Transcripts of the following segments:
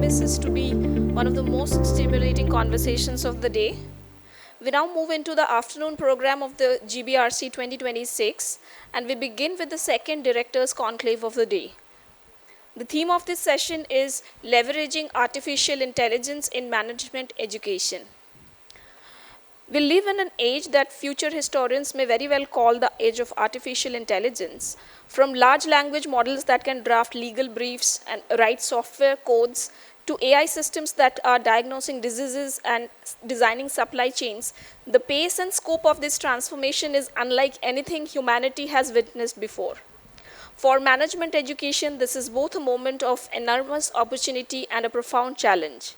promises to be one of the most stimulating conversations of the day. We now move into the afternoon program of the GBRC 2026, and we begin with the second Directors Conclave of the day. The theme of this session is Leveraging Artificial Intelligence in Management Education. We live in an age that future historians may very well call the age of artificial intelligence. From large language models that can draft legal briefs and write software codes to AI systems that are diagnosing diseases and designing supply chains, the pace and scope of this transformation is unlike anything humanity has witnessed before. For management education, this is both a moment of enormous opportunity and a profound challenge.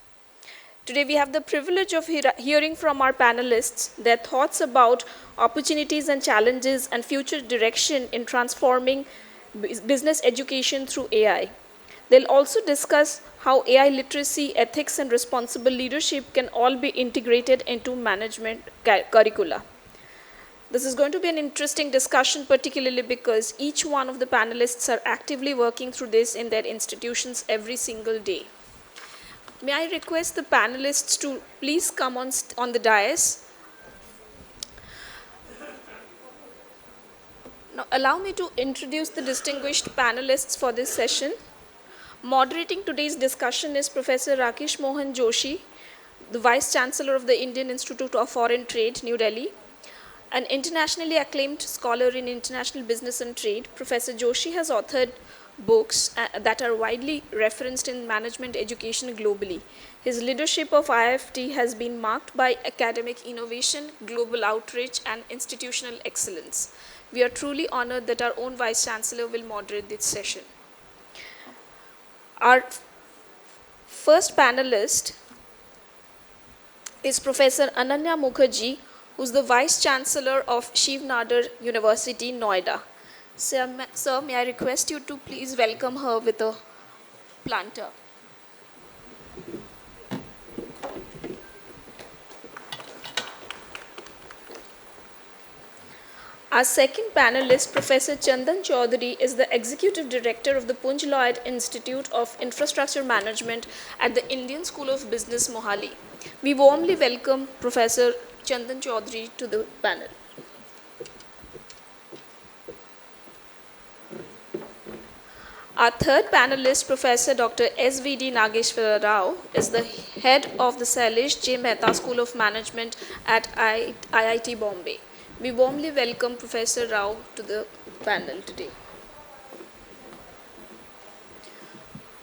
Today, we have the privilege of hearing from our panelists their thoughts about opportunities and challenges and future direction in transforming business education through AI. They'll also discuss how AI literacy, ethics, and responsible leadership can all be integrated into management curricula. This is going to be an interesting discussion, particularly because each one of the panelists are actively working through this in their institutions every single day. May I request the panelists to please come on the dais. Now, allow me to introduce the distinguished panelists for this session. Moderating today's discussion is Professor Rakesh Mohan Joshi, the Vice Chancellor of the Indian Institute of Foreign Trade, New Delhi. An internationally acclaimed scholar in international business and trade, Professor Joshi has authored books that are widely referenced in management education globally. His leadership of IIFT has been marked by academic innovation, global outreach, and institutional excellence. We are truly honored that our own Vice Chancellor will moderate this session. Our first panelist is Professor Ananya Mukherjee, who's the Vice Chancellor of Shiv Nadar University, Noida. Sir, may I request you to please welcome her with a planter. Our second panelist, Professor Chandan Chowdhury, is the Executive Director of the Poonj Lloyd Institute of Infrastructure Management at the Indian School of Business, Mohali. We warmly welcome Professor Chandan Chowdhury to the panel. Our third panelist, Professor Dr. S.V.D. Nageswara Rao, is the head of the Sailesh J. Mehta School of Management at IIT Bombay. We warmly welcome Professor Rao to the panel today.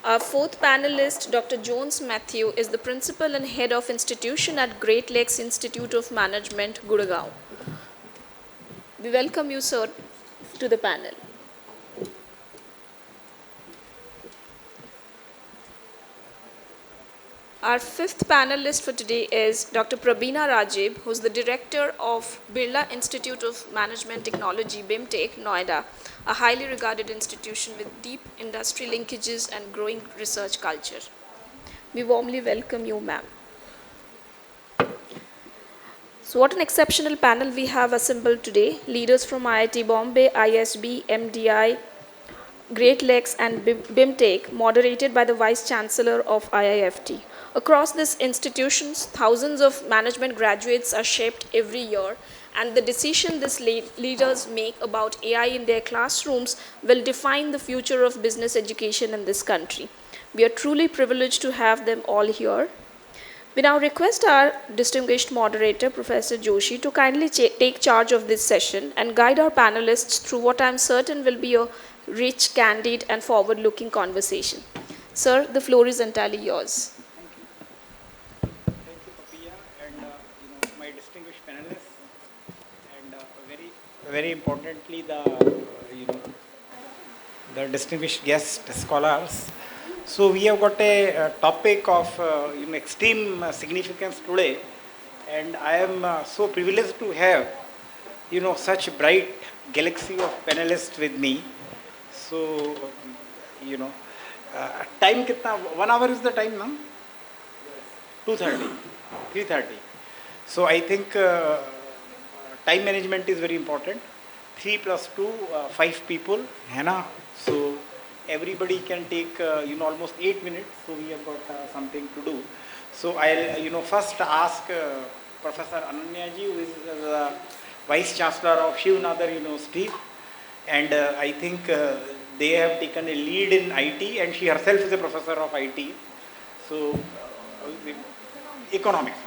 Our fourth panelist, Dr. Jones Mathew, is the Principal and Head of Institution at Great Lakes Institute of Management, Gurgaon. We welcome you, sir, to the panel. Our fifth panelist for today is Dr. Prabina Rajib, who is the Director of Birla Institute of Management Technology, 𝐵IMTech, Noida, a highly regarded institution with deep industry linkages and growing research culture. We warmly welcome you, ma'am. So what an exceptional panel we have assembled today. Leaders from IIT Bombay, ISB, MDI, Great Lakes, and 𝐵IMTech, moderated by the Vice Chancellor of IIFT. Across these institutions, thousands of management graduates are shaped every year, and the decision these leaders make about AI in their classrooms will define the future of business education in this country. We are truly privileged to have them all here. We now request our distinguished moderator, Professor Joshi, to kindly take charge of this session and guide our panelists through what I am certain will be a rich, candid, and forward-looking conversation. Sir, the floor is entirely yours. Very importantly, the distinguished guest scholars. So we have got a topic of extreme significance today, and I am so privileged to have such a bright galaxy of panelists with me. So time kitna? 1 hour is the time now? 2:30, 3:30. So I think time management is very important. 3 + 2, 5 people, है ना? So everybody can take almost 8 minutes, so we have got something to do. So I'll first ask Professor Ananya ji, who is the Vice Chancellor of Shivnadar University, and I think they have taken a lead in IT, and she herself is a professor of IT. So economics.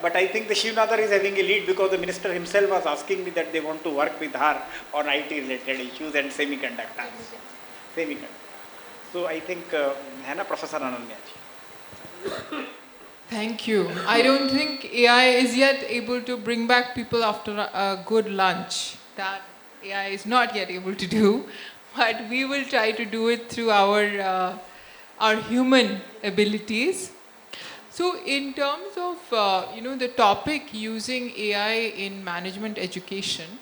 But I think the Shivnadar is having a lead because the minister himself was asking me that they want to work with her on IT related issues and semiconductors. So I think, Professor Ananya ji. Thank you. I don't think AI is yet able to bring back people after a good lunch. That AI is not yet able to do, but we will try to do it through our human abilities. So in terms of, the topic using AI in management education,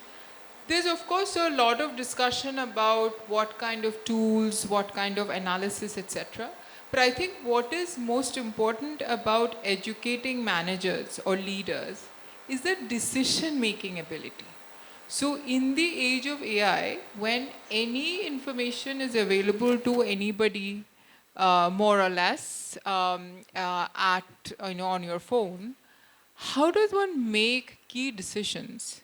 there's of course a lot of discussion about what kind of tools, what kind of analysis, etc. But I think what is most important about educating managers or leaders is the decision-making ability. So in the age of AI, when any information is available to anybody, more or less, on your phone, how does one make key decisions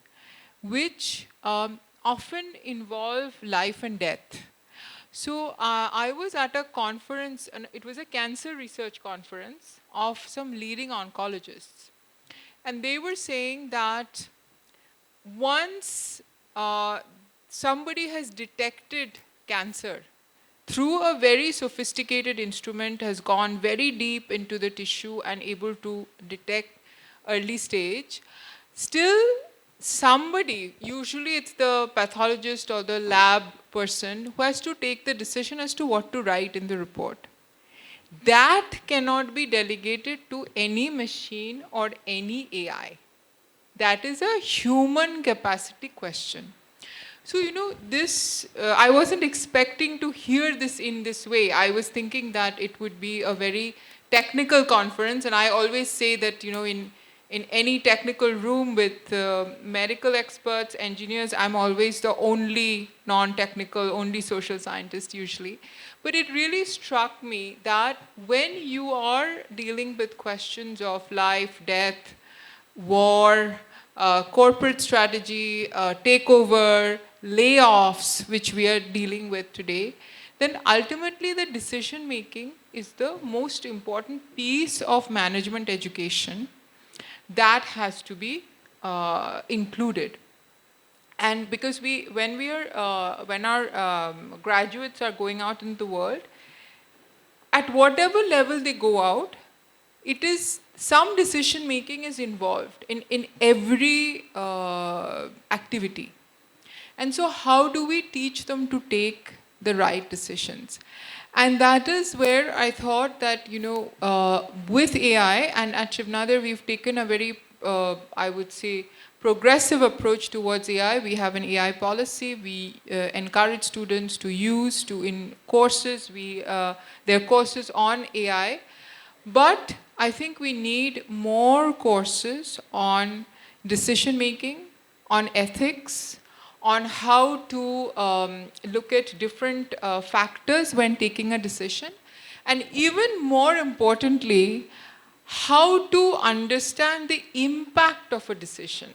which often involve life and death? So I was at a conference, and it was a cancer research conference of some leading oncologists. And they were saying that once somebody has detected cancer through a very sophisticated instrument, has gone very deep into the tissue and able to detect early stage, still somebody, usually it's the pathologist or the lab person, who has to take the decision as to what to write in the report. That cannot be delegated to any machine or any AI. That is a human capacity question. So, this, I wasn't expecting to hear this in this way. I was thinking that it would be a very technical conference, and I always say that, in any technical room with medical experts, engineers, I'm always the only non-technical, only social scientist usually. But it really struck me that when you are dealing with questions of life, death, war, corporate strategy, takeover, layoffs, which we are dealing with today, then ultimately the decision making is the most important piece of management education that has to be included. And because when our graduates are going out in the world, at whatever level they go out, it is some decision making is involved in every activity. And so how do we teach them to take the right decisions? And that is where I thought that, with AI, and at Shivnadar we've taken a very, I would say, progressive approach towards AI. We have an AI policy. We encourage students to use, in courses, there are courses on AI. But I think we need more courses on decision making, on ethics, on how to look at different factors when taking a decision, and even more importantly, how to understand the impact of a decision.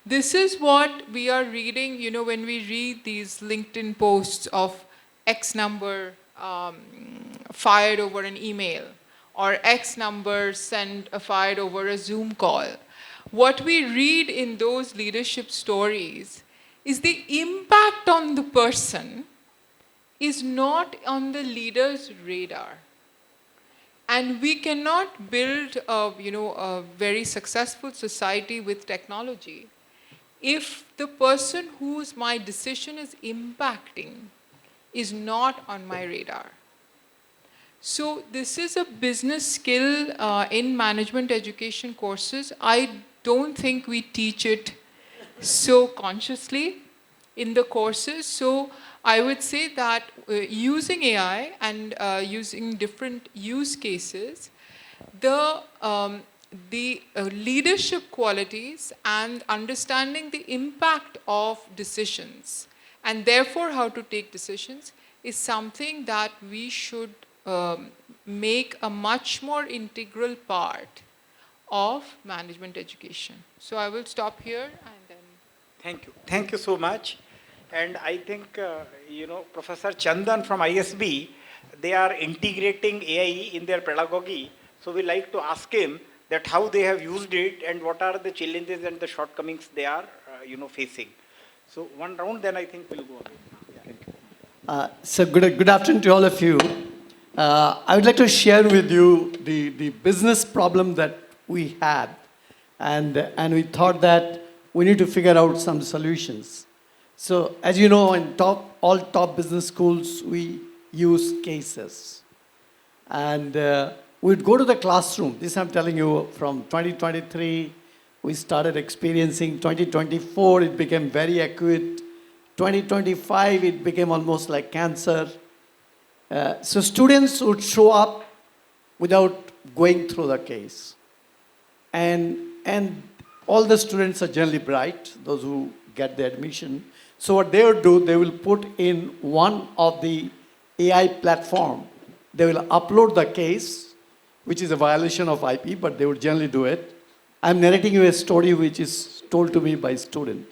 This is what we are reading, when we read these LinkedIn posts of X number fired over an email, or X number fired over a Zoom call. What we read in those leadership stories is the impact on the person is not on the leader's radar. And we cannot build a very successful society with technology if the person whose my decision is impacting is not on my radar. So this is a business skill in management education courses. I don't think we teach it so consciously in the courses. So I would say that using AI and using different use cases, the leadership qualities and understanding the impact of decisions and therefore how to take decisions, is something that we should make a much more integral part of management education. So I will stop here and then. Thank you. Thank you so much. And I think, Professor Chandan from ISB, they are integrating AI in their pedagogy. So we like to ask him that how they have used it and what are the challenges and the shortcomings they are, facing. So one round, then I think we'll go ahead. Yeah. So good afternoon to all of you. I would like to share with you the business problem that we had, and we thought that we need to figure out some solutions. So as you know, in all top business schools, we use cases. And we'd go to the classroom. This I'm telling you from 2023, we started experiencing. 2024, it became very acute. 2025, it became almost like cancer. So students would show up without going through the case. And all the students are generally bright, those who get the admission. So what they would do, they will put in one of the AI platform. They will upload the case, which is a violation of IP, but they would generally do it. I'm narrating you a story which is told to me by a student.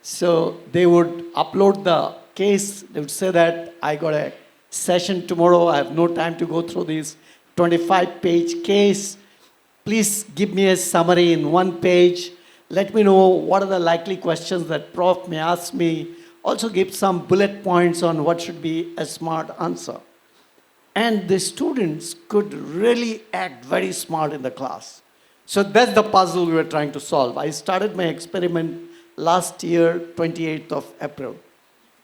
So they would upload the case. They would say that I got a session tomorrow. I have no time to go through this 25-page case. Please give me a summary in one page. Let me know what are the likely questions that Prof may ask me. Also give some bullet points on what should be a smart answer. And the students could really act very smart in the class. So that's the puzzle we were trying to solve. I started my experiment last year, 28th of April.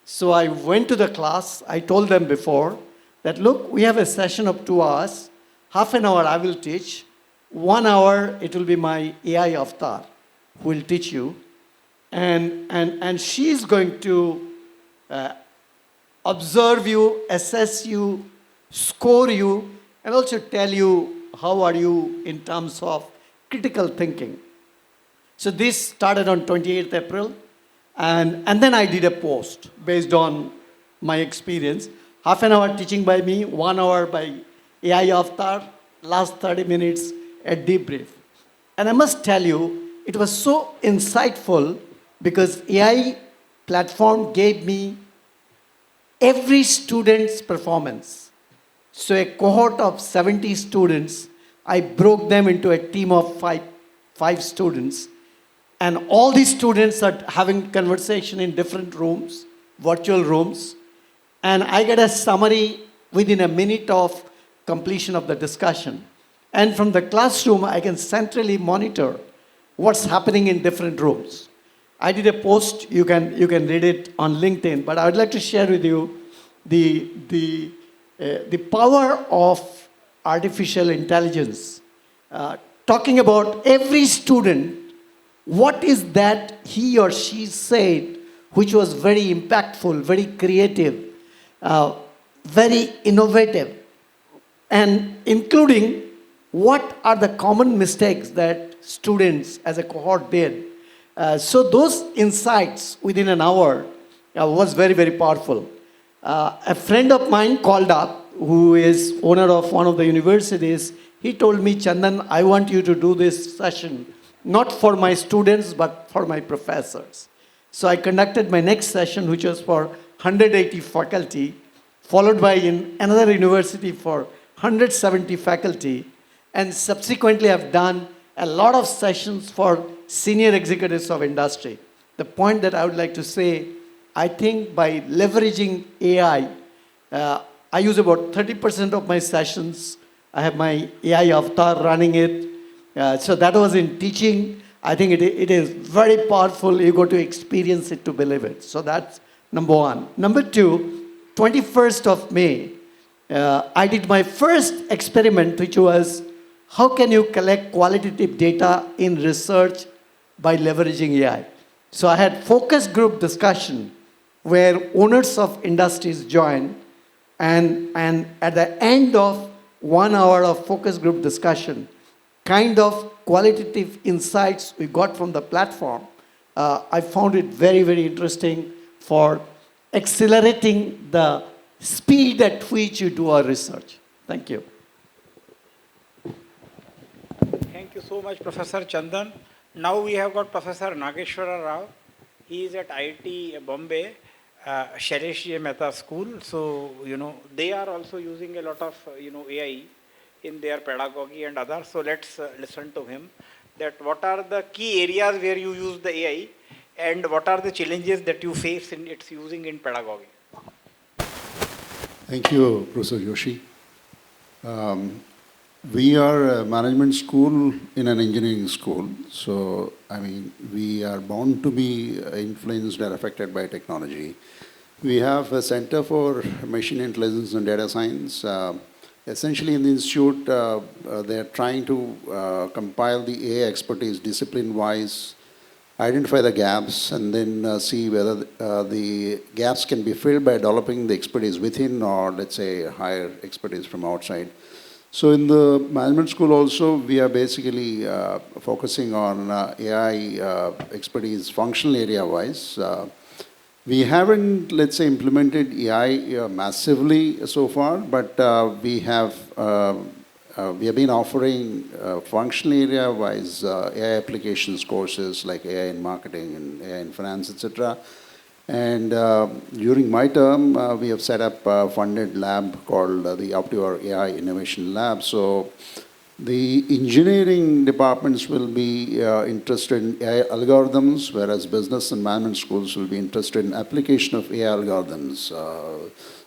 So I went to the class. I told them before that, look, we have a session of 2 hours. Half an hour I will teach. 1 hour, it will be my AI avatar who will teach you. And she's going to observe you, assess you, score you, and also tell you how are you in terms of critical thinking. So this started on 28th April. And then I did a post based on my experience. Half an hour teaching by me, 1 hour by AI avatar, last 30 minutes a debrief. And I must tell you, it was so insightful because AI platform gave me every student's performance. So a cohort of 70 students, I broke them into a team of five students. And all these students are having conversation in different rooms, virtual rooms. And I get a summary within a minute of completion of the discussion. And from the classroom, I can centrally monitor what's happening in different rooms. I did a post, you can read it on LinkedIn, but I would like to share with you the power of artificial intelligence. Talking about every student, what is that he or she said which was very impactful, very creative, very innovative, and including what are the common mistakes that students as a cohort did. So those insights within an hour was very, very powerful. A friend of mine called up, who is owner of one of the universities. He told me, Chandan, I want you to do this session, not for my students, but for my professors. So I conducted my next session, which was for 180 faculty, followed by in another university for 170 faculty. And subsequently, I've done a lot of sessions for senior executives of industry. The point that I would like to say, I think by leveraging AI, I use about 30% of my sessions. I have my AI avatar running it. So that was in teaching. I think it is very powerful. You got to experience it to believe it. So that's number one. Number two, 21st of May, I did my first experiment, which was how can you collect qualitative data in research by leveraging AI. So I had focus group discussion where owners of industries joined, and at the end of 1 hour of focus group discussion, kind of qualitative insights we got from the platform, I found it very, very interesting. for accelerating the speed at which you do our research. Thank you. Thank you so much, Professor Chandan. Now we have got Professor Nageswara Rao. He is at IIT Bombay, Shailesh J. Mehta School. So, they are also using a lot of, AI in their pedagogy and others. So let's listen to him, that what are the key areas where you use the AI and what are the challenges that you face in its using in pedagogy. Thank you, Professor Joshi. We are a management school in an engineering school. So, we are bound to be influenced or affected by technology. We have a Center for Machine Intelligence and Data Science. Essentially, in the institute, they are trying to compile the AI expertise discipline-wise, identify the gaps, and then see whether the gaps can be filled by developing the expertise within, or let's say higher expertise from outside. So in the management school also, we are basically focusing on AI expertise functional area-wise. We haven't, let's say, implemented AI massively so far, but we have been offering functional area-wise AI applications courses like AI in marketing and AI in finance, etc. And during my term, we have set up a funded lab called the Optiver AI Innovation Lab. So the engineering departments will be interested in AI algorithms, whereas business and management schools will be interested in application of AI algorithms.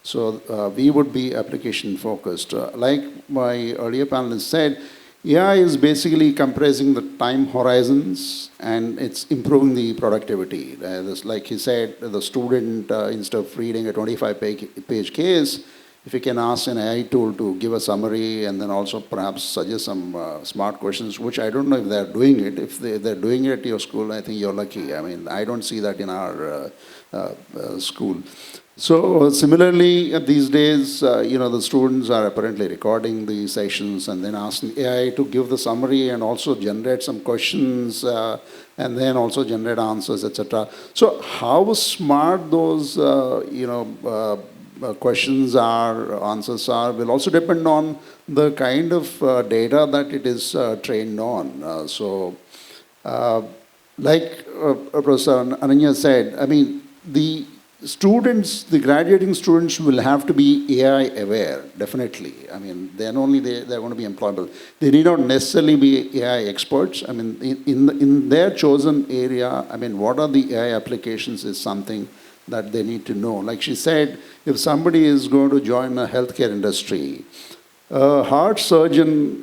So we would be application focused. Like my earlier panelist said, AI is basically compressing the time horizons and it's improving the productivity. Like he said, the student, instead of reading a 25-page case, if you can ask an AI tool to give a summary and then also perhaps suggest some smart questions, which I don't know if they're doing it. If they're doing it at your school, I think you're lucky. I don't see that in our school. So similarly, these days, the students are apparently recording the sessions and then asking AI to give the summary and also generate some questions and then also generate answers, etc. So how smart those, questions are, answers are, will also depend on the kind of data that it is trained on. Like Professor Ananya said, the students, the graduating students will have to be AI aware, definitely. Then only they're going to be employable. They need not necessarily be AI experts. In their chosen area, what are the AI applications is something that they need to know. Like she said, if somebody is going to join a healthcare industry, a heart surgeon,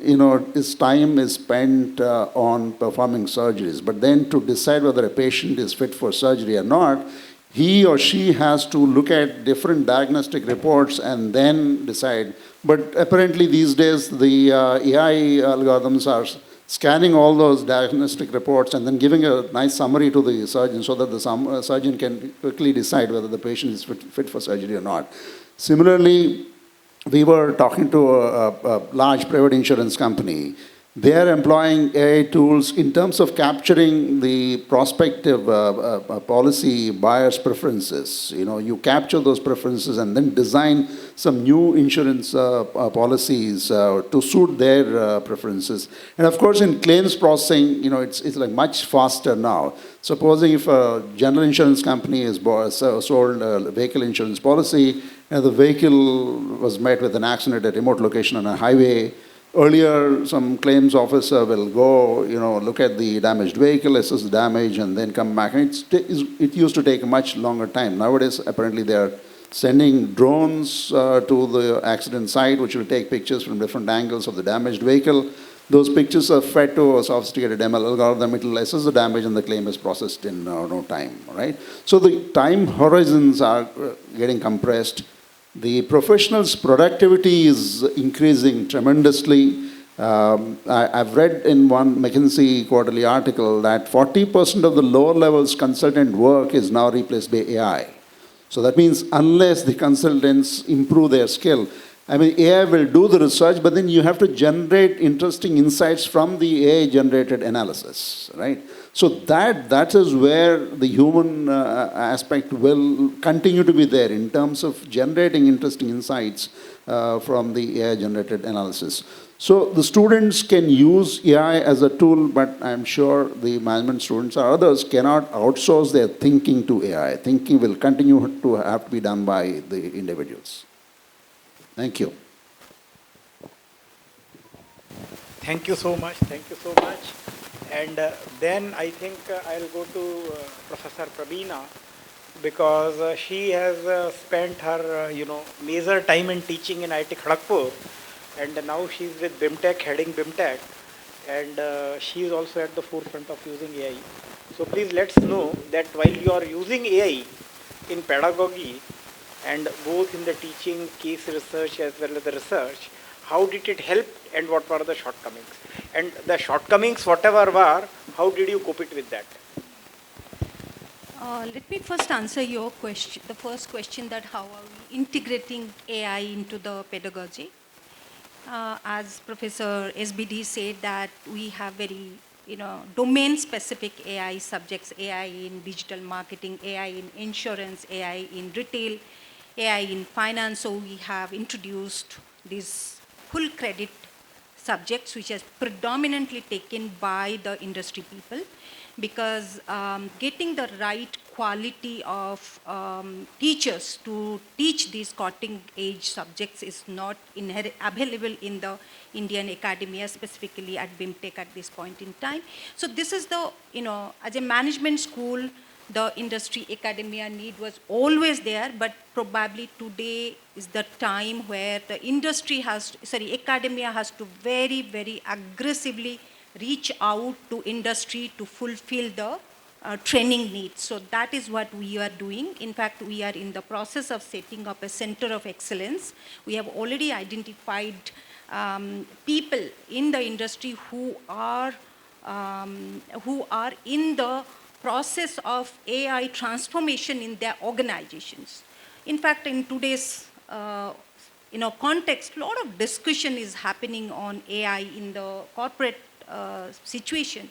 his time is spent on performing surgeries. But then to decide whether a patient is fit for surgery or not, he or she has to look at different diagnostic reports and then decide. But apparently these days, the AI algorithms are scanning all those diagnostic reports and then giving a nice summary to the surgeon so that the surgeon can quickly decide whether the patient is fit for surgery or not. Similarly, we were talking to a large private insurance company. They are employing AI tools in terms of capturing the prospective policy buyers' preferences. You capture those preferences and then design some new insurance policies to suit their preferences. And of course, in claims processing, it's like much faster now. Supposing if a general insurance company is sold a vehicle insurance policy and the vehicle was met with an accident at a remote location on a highway, earlier, some claims officer will go, look at the damaged vehicle, assess the damage, and then come back. And it used to take a much longer time. Nowadays, apparently, they are sending drones to the accident site, which will take pictures from different angles of the damaged vehicle. Those pictures are fed to a sophisticated ML algorithm. It will assess the damage, and the claim is processed in no time. Right? So the time horizons are getting compressed. The professionals' productivity is increasing tremendously. I've read in one McKinsey quarterly article that 40% of the lower levels consultant work is now replaced by AI. So that means unless the consultants improve their skill, AI will do the research, but then you have to generate interesting insights from the AI-generated analysis, right? So that is where the human aspect will continue to be there in terms of generating interesting insights from the AI-generated analysis. So the students can use AI as a tool, but I'm sure the management students or others cannot outsource their thinking to AI. Thinking will continue to have to be done by the individuals. Thank you. Thank you so much. Thank you so much. And then I think I'll go to Professor Prabina, because she has spent her, major time in teaching in IIT Kharagpur, and now she's with BIMTech, heading BIMTech, and she is also at the forefront of using AI. So please let's know that while you are using AI in pedagogy and both in the teaching, case research as well as the research, how did it help and what were the shortcomings? And the shortcomings, whatever were, how did you cope it with that? Let me first answer your question, the first question, that how are we integrating AI into the pedagogy. As Professor SBD said, that we have very domain-specific AI subjects, AI in digital marketing, AI in insurance, AI in retail, AI in finance. So we have introduced these full credit subjects, which is predominantly taken by the industry people, because getting the right quality of teachers to teach these cutting-edge subjects is not available in the Indian academia, specifically at BIMTech at this point in time. So this is the, as a management school, the industry academia need was always there, but probably today is the time where the academia has to very, very aggressively reach out to industry to fulfill the training needs. So that is what we are doing. In fact, we are in the process of setting up a center of excellence. We have already identified people in the industry who are in the process of AI transformation in their organizations. In fact, in today's context, a lot of discussion is happening on AI in the corporate situation.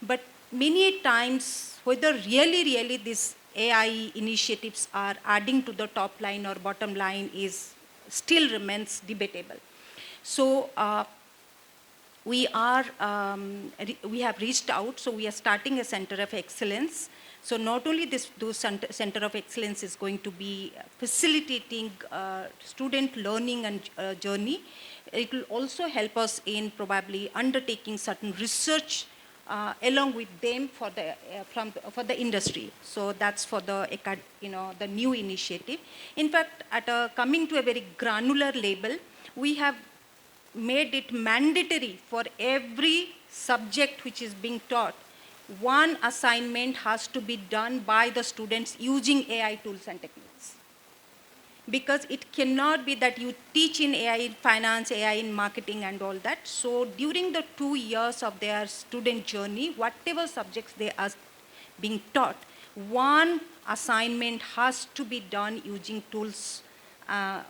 But many times, whether really these AI initiatives are adding to the top line or bottom line is still remains debatable. So we have reached out, so we are starting a center of excellence. So not only this center of excellence is going to be facilitating student learning and journey, it will also help us in probably undertaking certain research along with them for the industry. So that's for the the new initiative. In fact, coming to a very granular level, we have made it mandatory for every subject which is being taught. One assignment has to be done by the students using AI tools and techniques. Because it cannot be that you teach in AI in finance, AI in marketing and all that. So during the 2 years of their student journey, whatever subjects they are being taught, one assignment has to be done using tools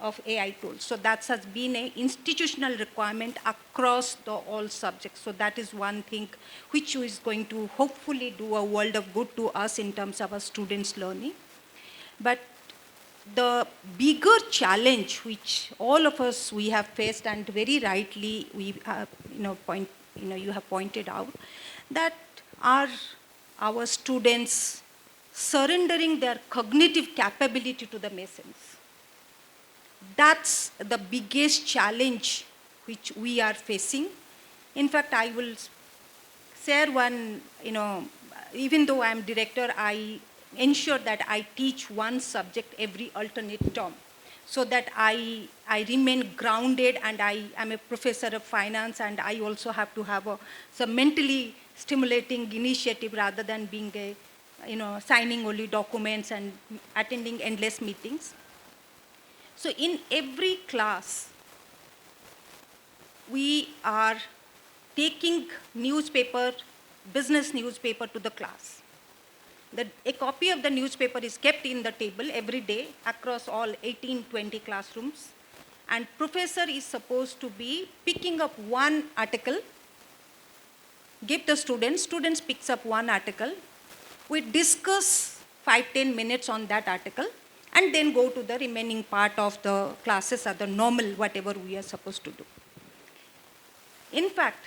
of AI tools. So that has been an institutional requirement across all subjects. So that is one thing which is going to hopefully do a world of good to us in terms of our students' learning. But the bigger challenge which all of us we have faced, and very rightly we have, you have pointed out, that are our students surrendering their cognitive capability to the machines. That's the biggest challenge which we are facing. In fact, I will share one, even though I am director, I ensure that I teach one subject every alternate term, so that I remain grounded, and I am a professor of finance, and I also have to have some mentally stimulating initiative rather than being signing only documents and attending endless meetings. So in every class, we are taking business newspaper to the class. A copy of the newspaper is kept in the table every day across all 18-20 classrooms. And professor is supposed to be picking up one article give the students, students picks up one article, we discuss 5-10 minutes on that article, and then go to the remaining part of the classes or the normal, whatever we are supposed to do. In fact,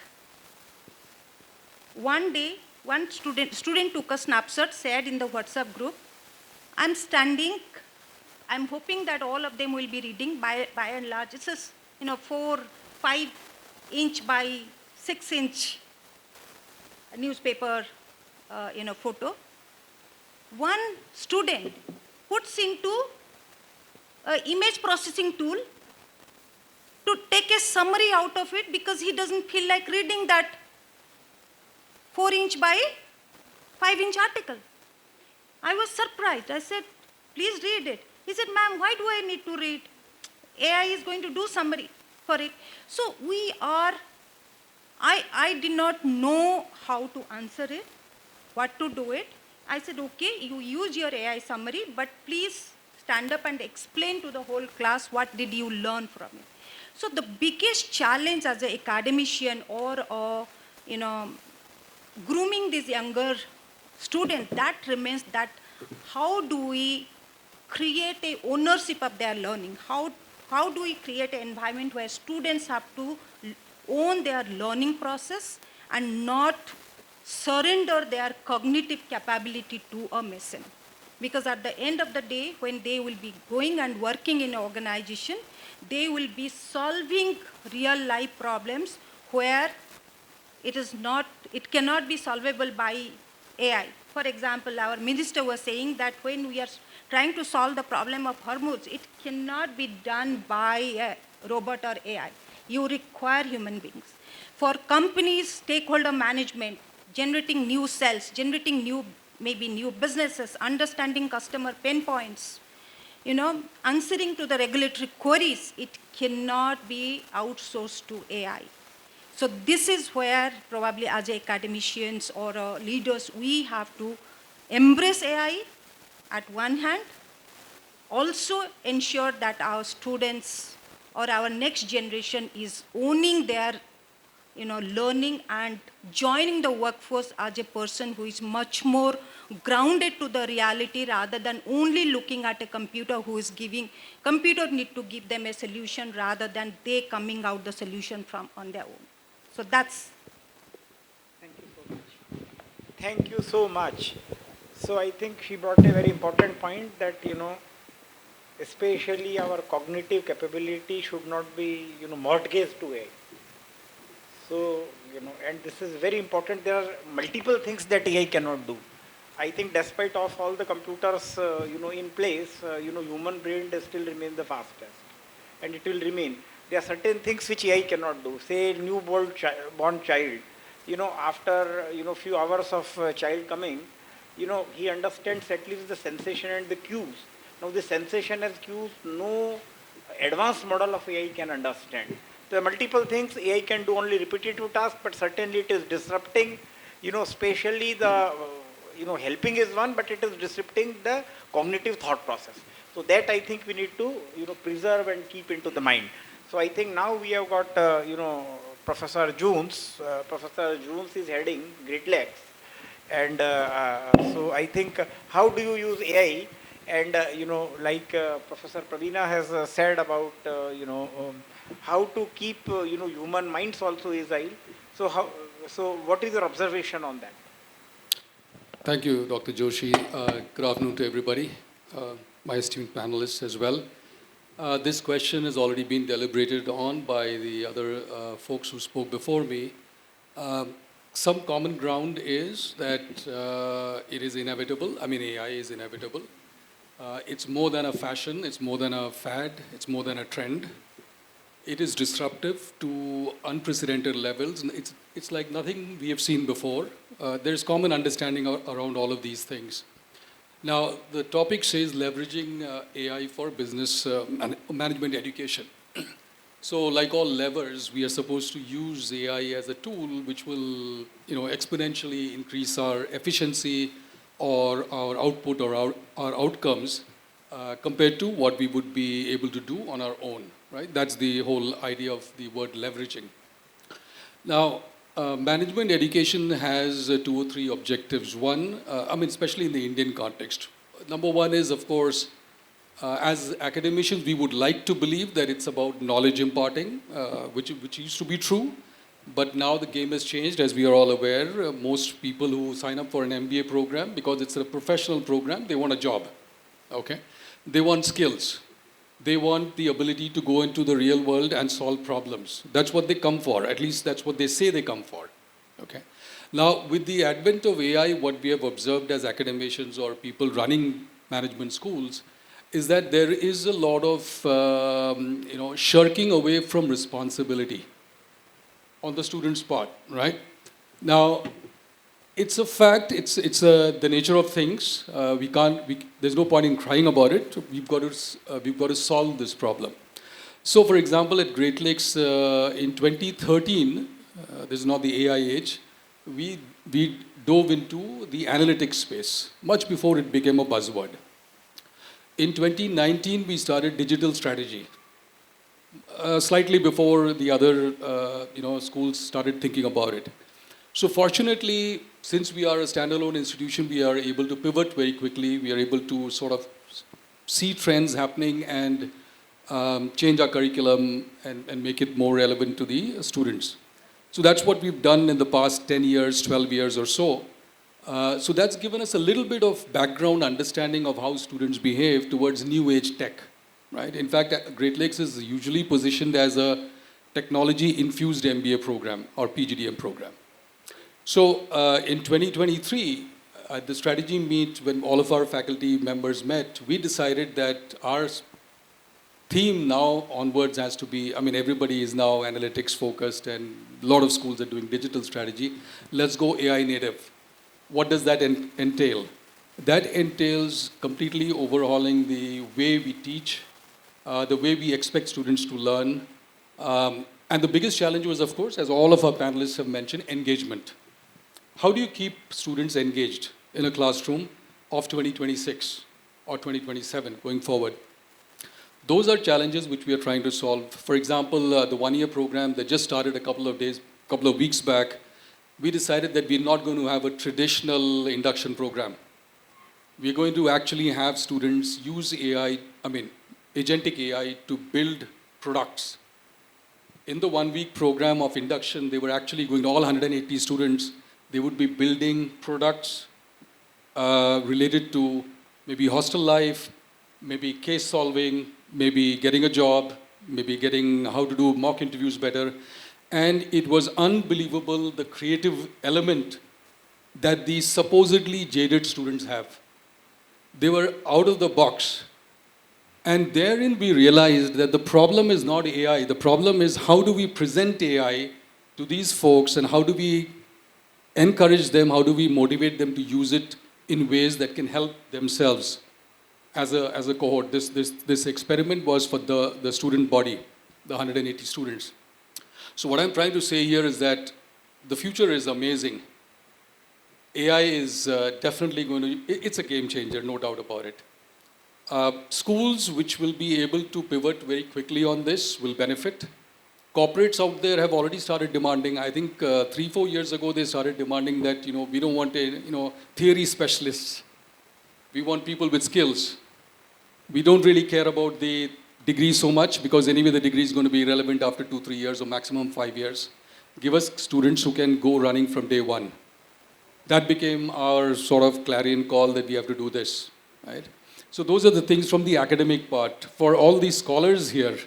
one day, one student took a snapshot, shared in the WhatsApp group. I'm standing, I'm hoping that all of them will be reading by and large. It's a 4-5 inch by 6 inch newspaper photo. One student puts into an image processing tool to take a summary out of it because he doesn't feel like reading that 4 inch by 5 inch article. I was surprised. I said, please read it. He said, ma'am, why do I need to read? AI is going to do summary for it. So I did not know how to answer it, what to do it. I said, okay, you use your AI summary, but please stand up and explain to the whole class what did you learn from it. So the biggest challenge as an academician or grooming these younger students, that remains that how do we create a ownership of their learning? How do we create an environment where students have to own their learning process and not surrender their cognitive capability to a machine? Because at the end of the day, when they will be going and working in an organization, they will be solving real life problems where it cannot be solvable by AI. For example, our minister was saying that when we are trying to solve the problem of Hormuz, it cannot be done by a robot or AI. You require human beings. For companies, stakeholder management, generating new sales, generating maybe new businesses, understanding customer pain points, answering to the regulatory queries, it cannot be outsourced to AI. So this is where probably as academicians or leaders, we have to embrace AI at one hand, also ensure that our students or our next generation is owning their learning and joining the workforce as a person who is much more grounded to the reality rather than only looking at a computer who is computer need to give them a solution rather than they coming out the solution from on their own. So that's. Thank you so much. So I think she brought a very important point that, especially our cognitive capability should not be, mortgaged to AI. So, and this is very important. There are multiple things that AI cannot do. I think despite of all the computers, in place, human brain still remains the fastest. And it will remain. There are certain things which AI cannot do. Say newborn child, after, few hours of child coming, he understands at least the sensation and the cues. Now the sensation and cues, no advanced model of AI can understand. There are multiple things AI can do, only repetitive tasks, but certainly it is disrupting, spatially the, helping is one, but it is disrupting the cognitive thought process. So that I think we need to, preserve and keep into the mind. So I think now we have got, Professor Jones. Professor Jones is heading Great Lakes. And so I think, how do you use AI? And, like Professor Prabina has said about, how to keep, human minds also agile. So what is your observation on that? Thank you, Dr. Joshi. Good afternoon to everybody, my esteemed panelists as well. This question has already been deliberated on by the other folks who spoke before me. Some common ground is that it is inevitable. I mean, AI is inevitable. It's more than a fashion, it's more than a fad, it's more than a trend. It is disruptive to unprecedented levels. It's like nothing we have seen before. There's common understanding around all of these things. Now, the topic says leveraging AI for business management education. So like all levers, we are supposed to use AI as a tool which will, exponentially increase our efficiency or our output or our outcomes compared to what we would be able to do on our own, right? That's the whole idea of the word leveraging. Now, Management education has 2 or 3 objectives. One, especially in the Indian context. Number one is, of course, as academicians, we would like to believe that it's about knowledge imparting, which used to be true. But now the game has changed, as we are all aware. Most people who sign up for an MBA program, because it's a professional program, they want a job. Okay? They want skills. They want the ability to go into the real world and solve problems. That's what they come for. At least that's what they say they come for. Okay? Now, with the advent of AI, what we have observed as academicians or people running management schools is that there is a lot of shirking away from responsibility on the student's part, right? Now, it's a fact, it's the nature of things. There's no point in crying about it. We've got to solve this problem. So, for example, at Great Lakes in 2013, this is not the AI age, we dove into the analytics space, much before it became a buzzword. In 2019, we started digital strategy, slightly before the other schools started thinking about it. So fortunately, since we are a standalone institution, we are able to pivot very quickly. We are able to sort of see trends happening and change our curriculum and make it more relevant to the students. So that's what we've done in the past 10 years, 12 years or so. So that's given us a little bit of background understanding of how students behave towards new age tech, right? In fact, Great Lakes is usually positioned as a technology-infused MBA program or PGDM program. So in 2023, at the strategy meet, when all of our faculty members met, we decided that our theme now onwards has to be, everybody is now analytics focused and a lot of schools are doing digital strategy. Let's go AI native. What does that entail? That entails completely overhauling the way we teach, the way we expect students to learn. And the biggest challenge was, of course, as all of our panelists have mentioned, engagement. How do you keep students engaged in a classroom of 2026 or 2027 going forward? Those are challenges which we are trying to solve. For example, the one-year program that just started a couple of weeks back, we decided that we're not going to have a traditional induction program. We're going to actually have students use AI, agentic AI to build products. In the 1-week program of induction, they were actually going to all 180 students. They would be building products related to maybe hostel life, maybe case solving, maybe getting a job, maybe getting how to do mock interviews better. And it was unbelievable, the creative element that these supposedly jaded students have. They were out of the box. And therein we realized that the problem is not AI. The problem is how do we present AI to these folks and how do we encourage them, how do we motivate them to use it in ways that can help themselves as a cohort. This experiment was for the student body, the 180 students. So what I'm trying to say here is that the future is amazing. AI is definitely going to, it's a game changer, no doubt about it. Schools which will be able to pivot very quickly on this will benefit. Corporates out there have already started demanding, I think 3-4 years ago they started demanding that, we don't want theory specialists. We want people with skills. We don't really care about the degree so much because anyway the degree is going to be relevant after 2-3 years or maximum 5 years. Give us students who can go running from day one. That became our sort of clarion call that we have to do this, right? So those are the things from the academic part. For all these scholars here,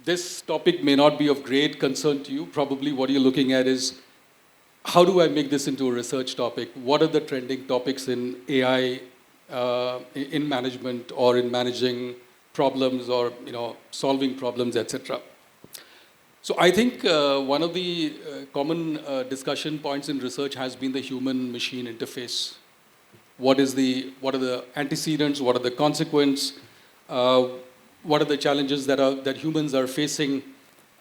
this topic may not be of great concern to you. Probably what you're looking at is, how do I make this into a research topic? What are the trending topics in AI, in management or in managing problems or solving problems, etc. So I think one of the common discussion points in research has been the human-machine interface. What are the antecedents? What are the consequences? What are the challenges that humans are facing?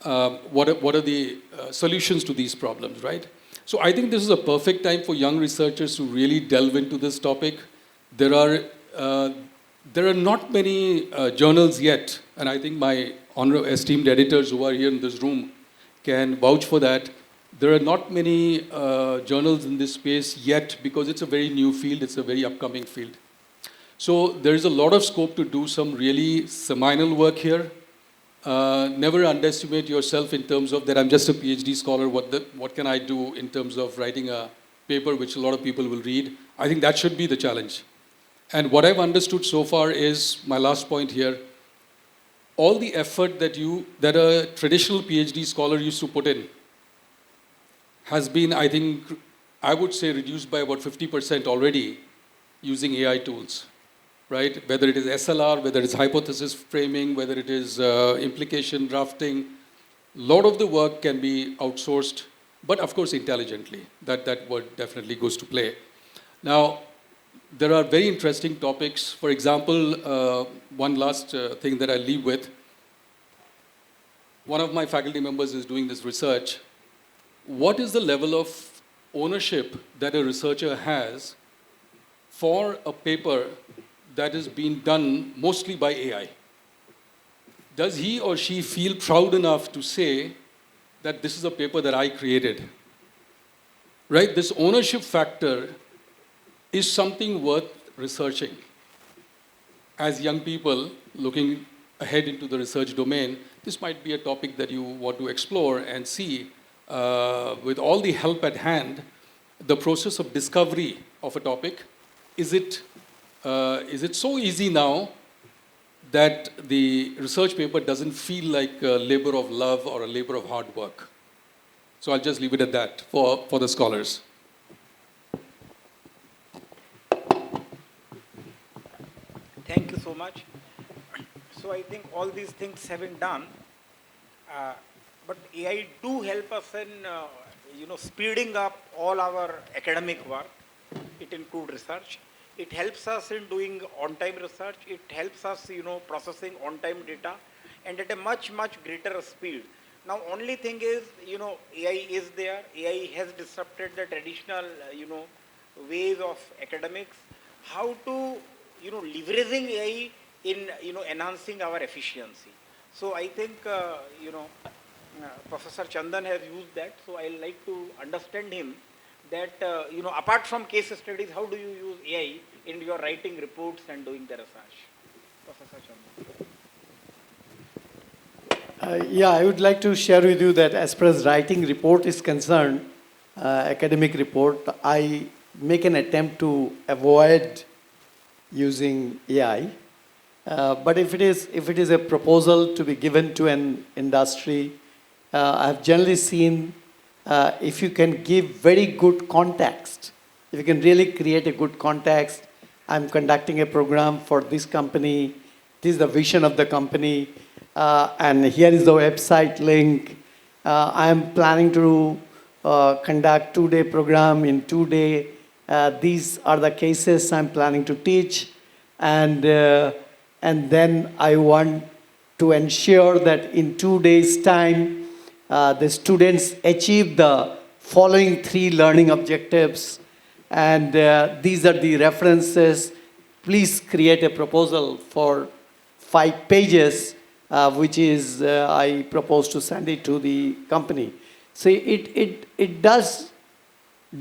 What are the solutions to these problems, right? So I think this is a perfect time for young researchers to really delve into this topic. There are not many journals yet, and I think my esteemed editors who are here in this room can vouch for that. There are not many journals in this space yet because it's a very new field, it's a very upcoming field. So there is a lot of scope to do some really seminal work here. Never underestimate yourself in terms of that I'm just a PhD scholar, what can I do in terms of writing a paper which a lot of people will read. I think that should be the challenge. And what I've understood so far is, my last point here, all the effort that a traditional PhD scholar used to put in has been, I think, I would say reduced by about 50% already using AI tools, right? Whether it is SLR, whether it's hypothesis framing, whether it is implication drafting, a lot of the work can be outsourced, but of course intelligently. That word definitely goes to play. Now, there are very interesting topics. For example, one last thing that I'll leave with. One of my faculty members is doing this research. What is the level of ownership that a researcher has for a paper that is being done mostly by AI? Does he or she feel proud enough to say that this is a paper that I created? Right? This ownership factor is something worth researching. As young people looking ahead into the research domain, this might be a topic that you want to explore and see with all the help at hand, the process of discovery of a topic. Is it so easy now that the research paper doesn't feel like a labor of love or a labor of hard work? So I'll just leave it at that for the scholars. Thank you so much. So I think all these things have been done, but AI do help us in speeding up all our academic work. It includes research. It helps us in doing on-time research. It helps us, processing on-time data, and at a much, much greater speed. Now, only thing is, AI is there. AI has disrupted the traditional, ways of academics. How to, leveraging AI in, enhancing our efficiency. So I think, Professor Chandan has used that. So I like to understand him that, apart from case studies, how do you use AI in your writing reports and doing the research? Professor Chandan. Yeah, I would like to share with you that as far as writing report is concerned, academic report, I make an attempt to avoid using AI. But if it is a proposal to be given to an industry, I've generally seen if you can give very good context, if you can really create a good context, I'm conducting a program for this company, this is the vision of the company, and here is the website link. I am planning to conduct 2-day program in 2 days. These are the cases I'm planning to teach, and then I want to ensure that in 2 days' time, the students achieve the following 3 learning objectives, and these are the references. Please create a proposal for 5 pages, which is I propose to send it to the company. So it does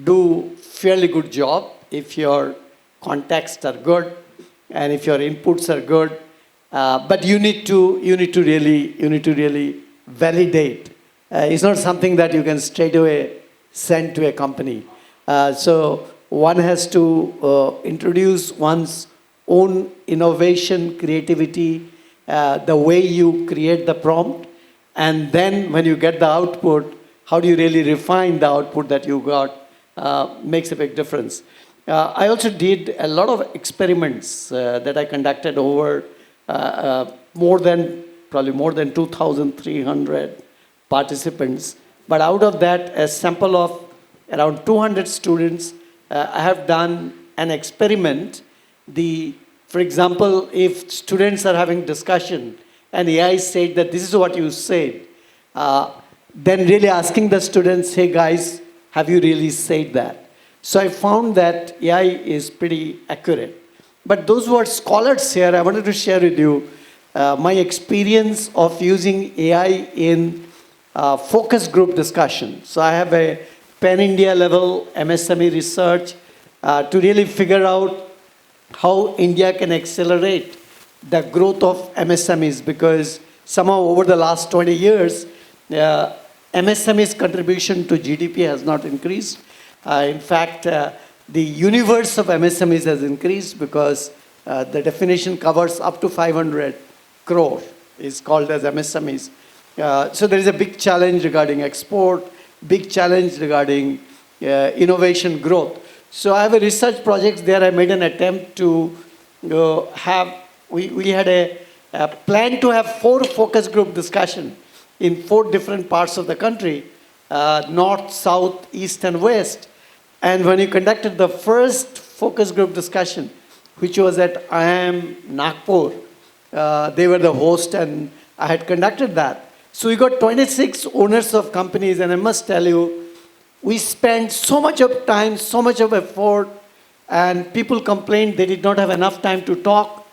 do fairly good job if your contexts are good and if your inputs are good, but you need to really validate. It's not something that you can straight away send to a company. So one has to introduce one's own innovation, creativity, the way you create the prompt, and then when you get the output, how do you really refine the output that you got, makes a big difference. I also did a lot of experiments that I conducted over probably more than 2,300 participants. But out of that, a sample of around 200 students, I have done an experiment. For example, if students are having discussion and AI said that this is what you said, then really asking the students, hey guys, have you really said that? So I found that AI is pretty accurate. But those who are scholars here, I wanted to share with you my experience of using AI in focus group discussion. So I have a pan-India level MSME research to really figure out how India can accelerate the growth of MSMEs, because somehow over the last 20 years, MSMEs' contribution to GDP has not increased. In fact, the universe of MSMEs has increased because the definition covers up to 500 crore is called as MSMEs. So there is a big challenge regarding export, big challenge regarding innovation growth. So I have a research project there. I made an attempt to we had a plan to have 4 focus group discussion in 4 different parts of the country, north, south, east, and west. And when we conducted the first focus group discussion, which was at IIM Nagpur, they were the host and I had conducted that. So we got 26 owners of companies, and I must tell you, we spent so much of time, so much of effort, and people complained they did not have enough time to talk.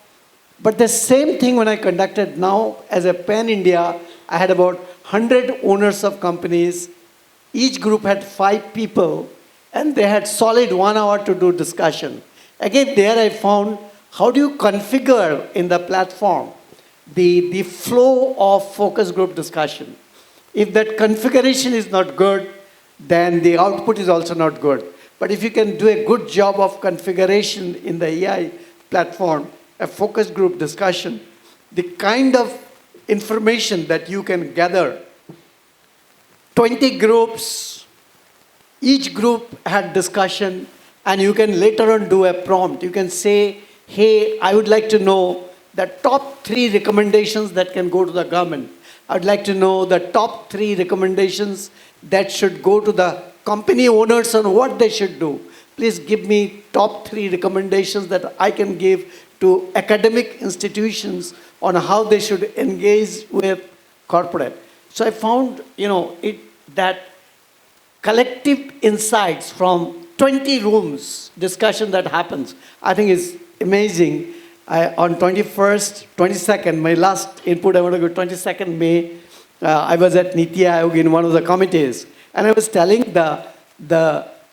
But the same thing when I conducted now as a pan-India, I had about 100 owners of companies. Each group had 5 people, and they had solid 1 hour to do discussion. Again, there I found, how do you configure in the platform the flow of focus group discussion? If that configuration is not good, then the output is also not good. But if you can do a good job of configuration in the AI platform, a focus group discussion, the kind of information that you can gather, 20 groups, each group had discussion, and you can later on do a prompt. You can say, hey, I would like to know the top 3 recommendations that can go to the government. I'd like to know the top 3 recommendations that should go to the company owners on what they should do. Please give me top 3 recommendations that I can give to academic institutions on how they should engage with corporate. So I found, that collective insights from 20 rooms discussion that happens, I think is amazing. On 21st, 22nd, my last input, I want to go 22nd May, I was at Niti Aayog in one of the committees, and I was telling the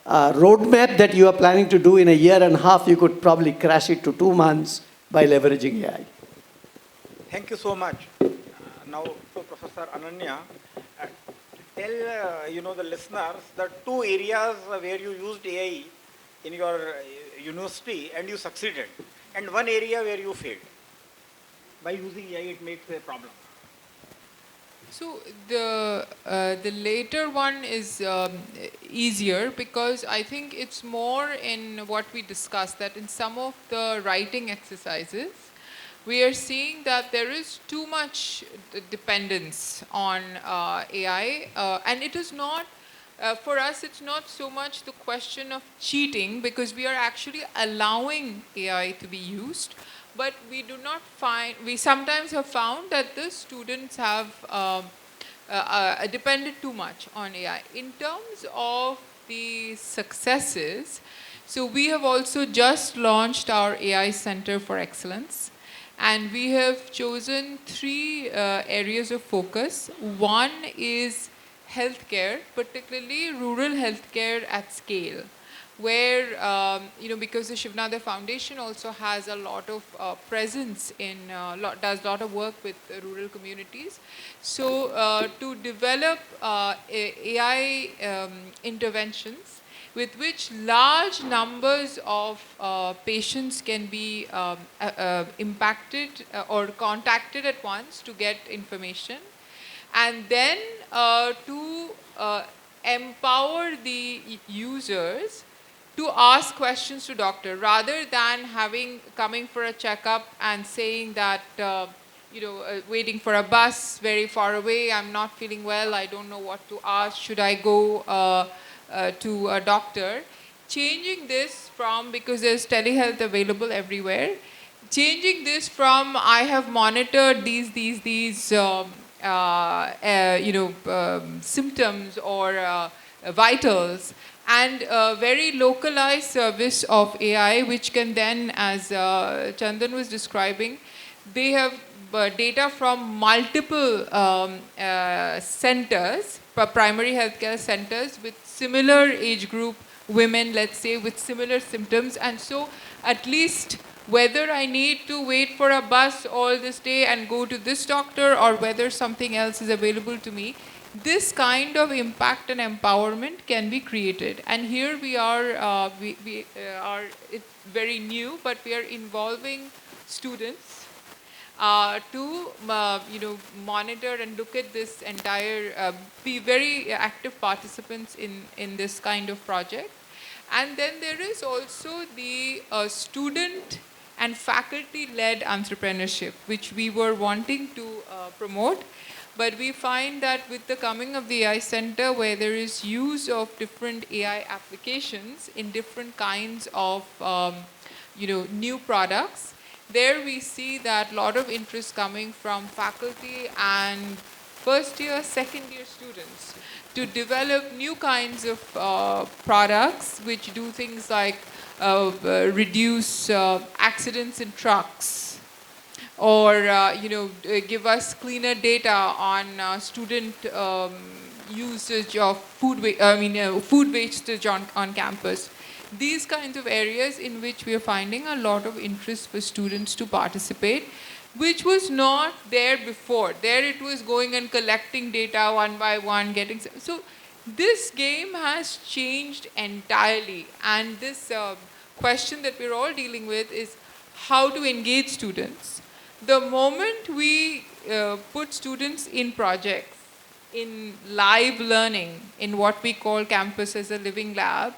roadmap that you are planning to do in a year and a half, you could probably crash it to 2 months by leveraging AI. Thank you so much. Now, to Professor Ananya, tell the listeners the 2 areas where you used AI in your university and you succeeded, and 1 area where you failed. By using AI, it makes a problem. So the later one is easier, because I think it's more in what we discussed, that in some of the writing exercises, we are seeing that there is too much dependence on AI, and it is not, for us, it's not so much the question of cheating, because we are actually allowing AI to be used. But we do not find, we sometimes have found that the students have depended too much on AI. In terms of the successes, so we have also just launched our AI Center for Excellence, and we have chosen 3 areas of focus. One is healthcare, particularly rural healthcare at scale, where, because the Shivnada Foundation also has a lot of presence in, does a lot of work with rural communities. So to develop AI interventions with which large numbers of patients can be impacted or contacted at once to get information, and then to empower the users to ask questions to doctor, rather than coming for a checkup and saying that, waiting for a bus very far away, I'm not feeling well, I don't know what to ask, should I go to a doctor? Changing this from, because there's telehealth available everywhere, changing this from, I have monitored these symptoms or vitals, and a very localized service of AI, which can then, as Chandan was describing, they have data from multiple centers, primary healthcare centers with similar age group women, let's say, with similar symptoms. And so at least whether I need to wait for a bus all this day and go to this doctor or whether something else is available to me, this kind of impact and empowerment can be created. And here we are, it's very new, but we are involving students to monitor and look at this entire, be very active participants in this kind of project. And then there is also the student and faculty-led entrepreneurship, which we were wanting to promote. But we find that with the coming of the AI Center, where there is use of different AI applications in different kinds of new products, there we see that a lot of interest coming from faculty and first year, second year students to develop new kinds of products which do things like reduce accidents in trucks, or give us cleaner data on student usage of food wastage on campus. These kinds of areas in which we are finding a lot of interest for students to participate, which was not there before. There it was going and collecting data one by one, getting... So this game has changed entirely. And this question that we're all dealing with is how to engage students. The moment we put students in projects, in live learning, in what we call campus as a living lab,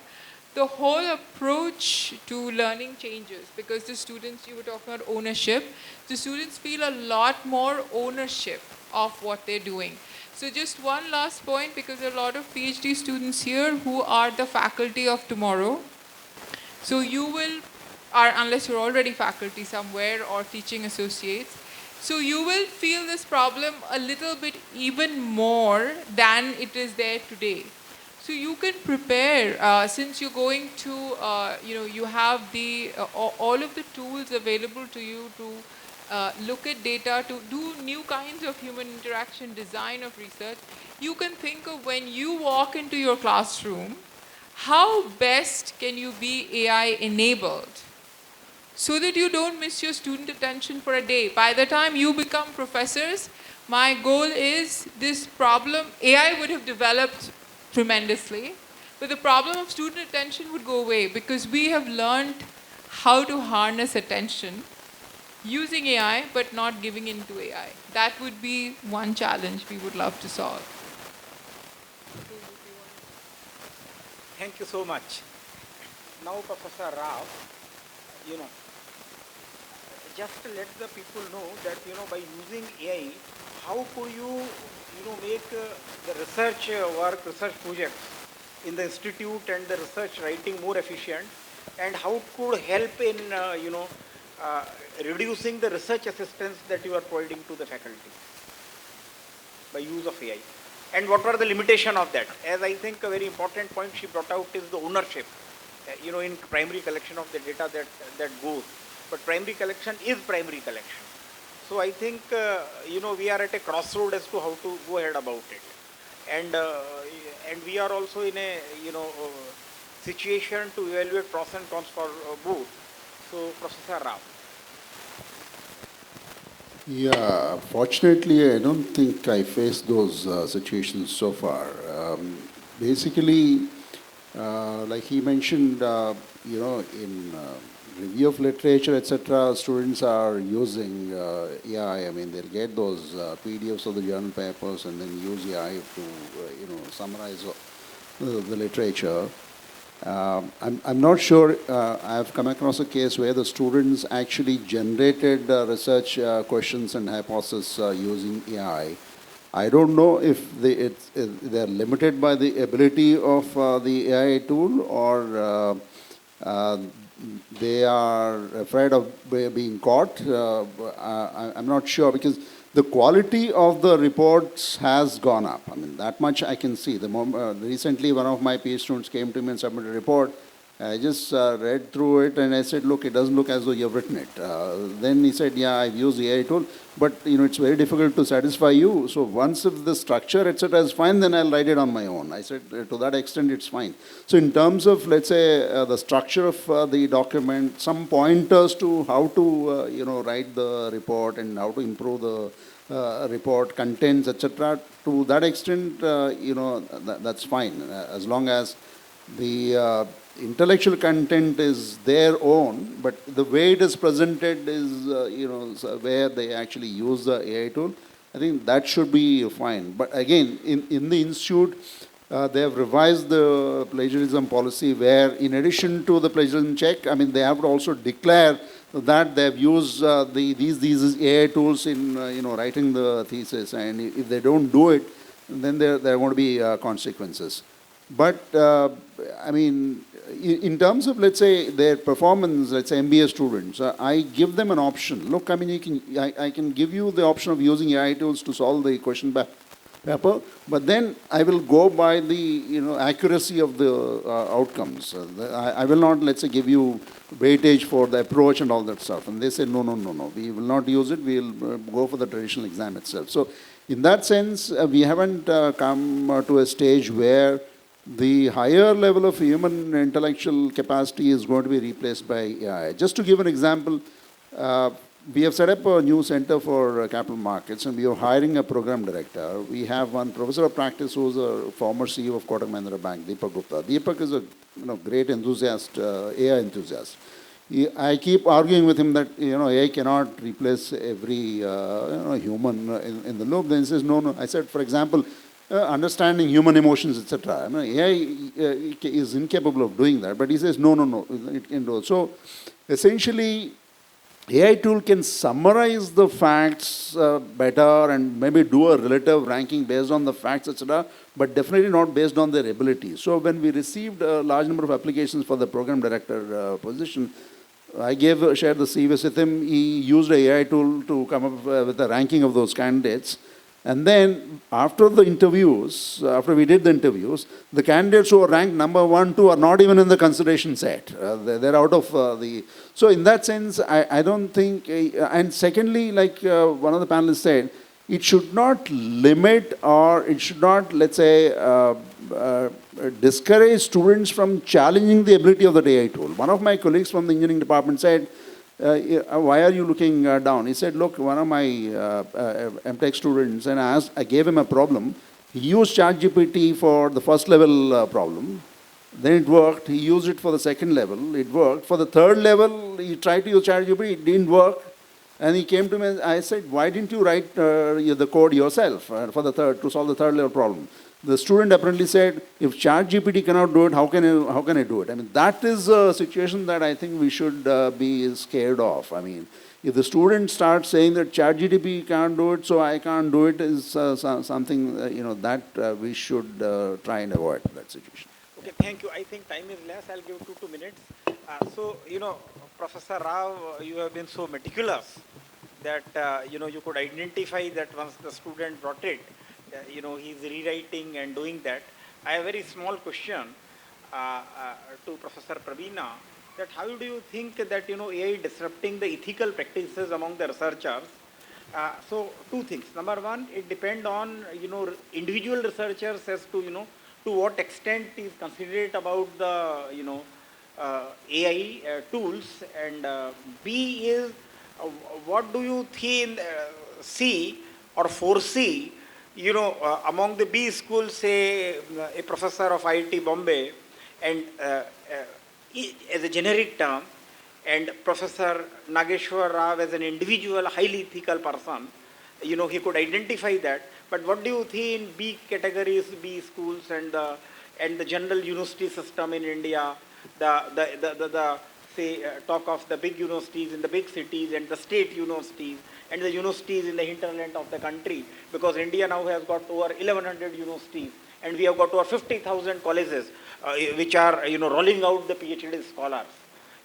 the whole approach to learning changes, because the students, you were talking about ownership, the students feel a lot more ownership of what they're doing. So just one last point, because there are a lot of PhD students here who are the faculty of tomorrow. So you will, unless you're already faculty somewhere or teaching associates, so you will feel this problem a little bit even more than it is there today. So you can prepare, since you're going to, you have the all of the tools available to you to look at data, to do new kinds of human interaction, design of research. You can think of when you walk into your classroom, how best can you be AI enabled so that you don't miss your student attention for a day. By the time you become professors, my goal is this problem, AI would have developed tremendously, but the problem of student attention would go away because we have learned how to harness attention using AI but not giving in to AI. That would be one challenge we would love to solve. Thank you so much. Now, Professor Rao, just let the people know that, by using AI, how could you, make the research work, research projects in the institute and the research writing more efficient, and how it could help in, reducing the research assistance that you are providing to the faculty by use of AI. And what were the limitations of that? As I think a very important point she brought out is the ownership, in primary collection of the data that goes. But primary collection is primary collection. So I think, we are at a crossroad as to how to go ahead about it. And we are also in a, situation to evaluate pros and cons for both. So, Professor Rao. Yeah, fortunately, I don't think I faced those situations so far. Basically, like he mentioned, in review of literature, etc., students are using AI. I mean, they'll get those PDFs of the journal papers and then use AI to, summarize the literature. I'm not sure. I've come across a case where the students actually generated research questions and hypotheses using AI. I don't know if they're limited by the ability of the AI tool, or they are afraid of being caught. I'm not sure, because the quality of the reports has gone up. I mean, that much I can see. Recently, one of my PhD students came to me and submitted a report. I just read through it and I said, look, it doesn't look as though you've written it. Then he said, yeah, I've used the AI tool, but it's very difficult to satisfy you. So once if the structure, etc. is fine, then I'll write it on my own. I said, to that extent, it's fine. So in terms of, let's say, the structure of the document, some pointers to how to, write the report and how to improve the report contents, etc. To that extent, that's fine, as long as the intellectual content is their own, but the way it is presented is, where they actually use the AI tool. I think that should be fine. But again, in the institute, they have revised the plagiarism policy where, in addition to the plagiarism check, they have to also declare that they have used these AI tools in writing the thesis, and if they don't do it, then there are going to be consequences. But in terms of, let's say, their performance, let's say MBA students, I give them an option. Look, I can give you the option of using AI tools to solve the question paper, but then I will go by the accuracy of the outcomes. I will not, let's say, give you weightage for the approach and all that stuff. And they say, no, we will not use it. We will go for the traditional exam itself. So in that sense, we haven't come to a stage where the higher level of human intellectual capacity is going to be replaced by AI. Just to give an example, we have set up a new center for capital markets, and we are hiring a program director. We have one professor of practice who is a former CEO of Kotak Mahindra Bank, Deepak Gupta. Deepak is a great enthusiast, AI enthusiast. I keep arguing with him that AI cannot replace every human in the loop. Then he says, no. I said, for example, understanding human emotions, etc. AI is incapable of doing that, but he says, no, it can do it. So essentially, AI tool can summarize the facts better and maybe do a relative ranking based on the facts, etc., but definitely not based on their ability. So when we received a large number of applications for the program director position, I shared the CVs with him. He used an AI tool to come up with a ranking of those candidates. And then after the interviews, after we did the interviews, the candidates who are ranked number 1, 2 are not even in the consideration set. They're out of the... So in that sense, I don't think... and secondly, like one of the panelists said, it should not limit or it should not, let's say, discourage students from challenging the ability of the AI tool. One of my colleagues from the engineering department said, why are you looking down? He said, look, one of my MTech students, and I gave him a problem. He used ChatGPT for the first level problem. Then it worked. He used it for the second level. It worked. For the third level, he tried to use ChatGPT. It didn't work. And he came to me and I said, why didn't you write the code yourself to solve the third level problem? The student apparently said, if ChatGPT cannot do it, how can I do it? That is a situation that I think we should be scared of. If the student starts saying that ChatGPT can't do it, so I can't do it, is something that we should try and avoid that situation. Okay, thank you. I think time is less. I'll give 2 minutes. Professor Rao, you have been so meticulous that, you could identify that once the student brought it, he's rewriting and doing that. I have a very small question to Professor Prabina, that how do you think that, AI disrupting the ethical practices among the researchers? So 2 things. Number 1, it depends on, individual researchers as to, to what extent is considerate about the, AI tools, and B is, what do you see or foresee, among the B schools, say, a professor of IIT Bombay, and as a generic term, and Professor Nageswara Rao as an individual, highly ethical person, he could identify that. But what do you think in B categories, B schools, and the general university system in India, talk of the big universities in the big cities and the state universities and the universities in the hinterland of the country, because India now has got over 1100 universities and we have got over 50,000 colleges which are rolling out the PhD scholars.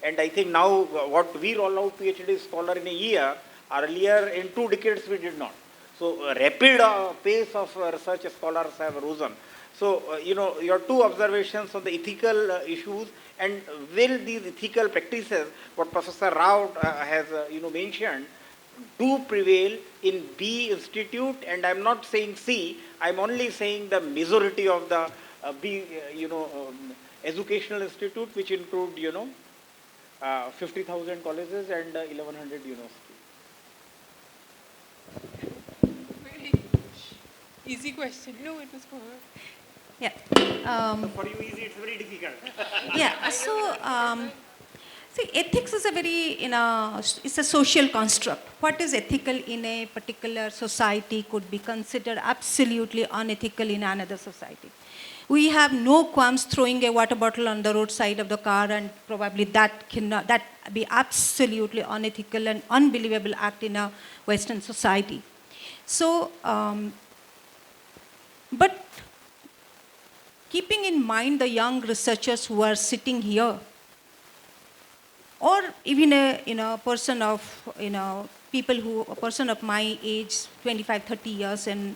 And I think now what we roll out PhD scholar in a year, earlier in 2 decades we did not. So a rapid pace of research scholars have risen. So, your two observations on the ethical issues, and will these ethical practices, what Professor Rao has, mentioned, do prevail in B institute, and I'm not saying C, I'm only saying the majority of the B, educational institute, which include, 50,000 colleges and 1,100 universities. Very easy question. No, it was for her. Yeah. For you easy, it's very difficult. Yeah. So, see, ethics is a very, it's a social construct. What is ethical in a particular society could be considered absolutely unethical in another society. We have no qualms throwing a water bottle on the roadside of the car, and probably that be absolutely unethical and unbelievable act in a Western society. So, but keeping in mind the young researchers who are sitting here, or even a person of a person of my age, 25, 30 years in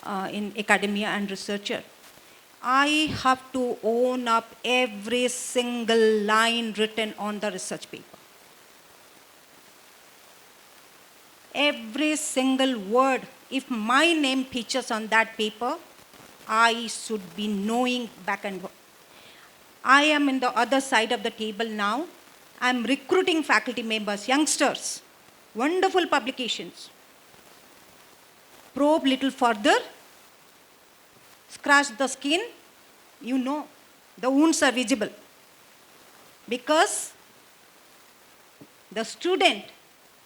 academia and researcher, I have to own up every single line written on the research paper. Every single word. If my name features on that paper, I should be knowing back and forth. I am in the other side of the table now. I am recruiting faculty members, youngsters, wonderful publications. Probe little further, scratch the skin, the wounds are visible. Because the student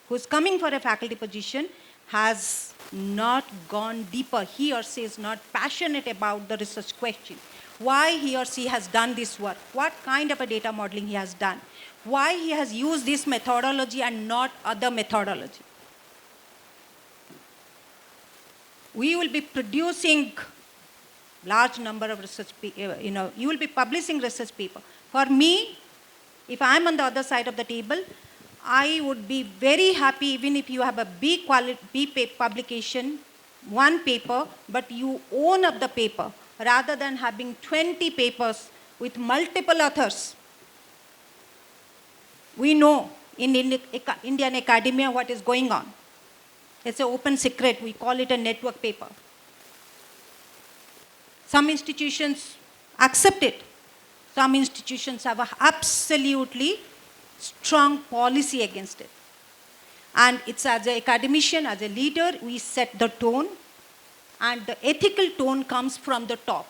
who's coming for a faculty position has not gone deeper. He or she is not passionate about the research question. Why he or she has done this work, what kind of a data modeling he has done, why he has used this methodology and not other methodology. We will be producing large number of research, you will be publishing research paper. For me, if I'm on the other side of the table, I would be very happy even if you have a B publication, one paper, but you own up the paper rather than having 20 papers with multiple authors. We know in Indian academia what is going on. It's an open secret. We call it a network paper. Some institutions accept it. Some institutions have an absolutely strong policy against it. And it's as an academician, as a leader, we set the tone. And the ethical tone comes from the top.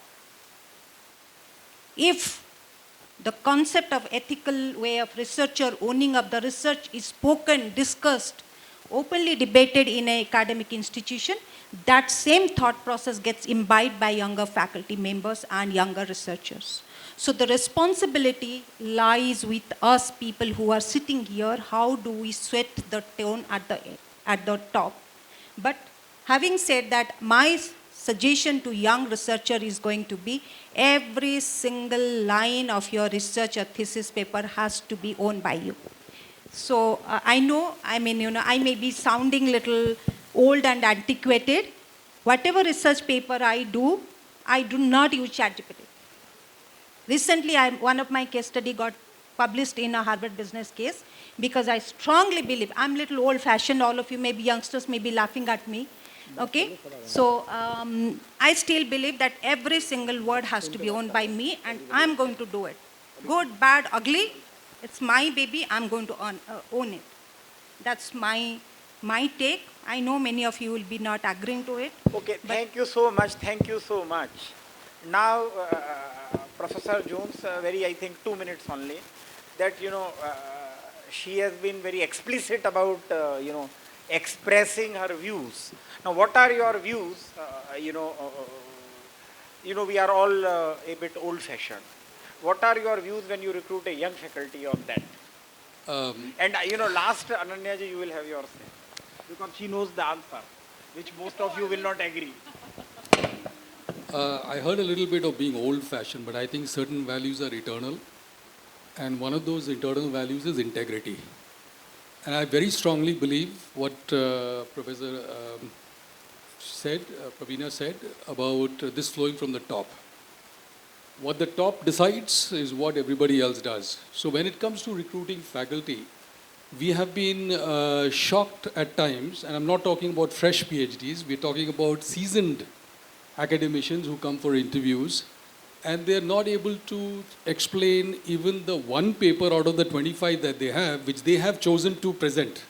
If the concept of ethical way of researcher owning up the research is spoken, discussed, openly debated in an academic institution, that same thought process gets imbibed by younger faculty members and younger researchers. So the responsibility lies with us people who are sitting here. How do we set the tone at the top? But having said that, my suggestion to young researcher is going to be every single line of your research or thesis paper has to be owned by you. So I know, I may be sounding little old and antiquated. Whatever research paper I do not use ChatGPT. Recently, one of my case study got published in a Harvard Business case because I strongly believe, I'm a little old-fashioned, all of you maybe youngsters may be laughing at me, okay? So I still believe that every single word has to be owned by me, and I'm going to do it. Good, bad, ugly, it's my baby, I'm going to own it. That's my take. I know many of you will be not agreeing to it. Okay, thank you so much, thank you so much. Now, Professor Jones, I think 2 minutes only, that, she has been very explicit about, expressing her views. Now, what are your views? We are all a bit old-fashioned. What are your views when you recruit a young faculty on that? And, last, Ananya ji, you will have your say. Because she knows the answer, which most of you will not agree. I heard a little bit of being old-fashioned, but I think certain values are eternal. And one of those eternal values is integrity. And I very strongly believe what Professor Prabina said about this flowing from the top. What the top decides is what everybody else does. So when it comes to recruiting faculty, we have been shocked at times, and I'm not talking about fresh PhDs, we're talking about seasoned academicians who come for interviews, and they're not able to explain even the one paper out of the 25 that they have, which they have chosen to present.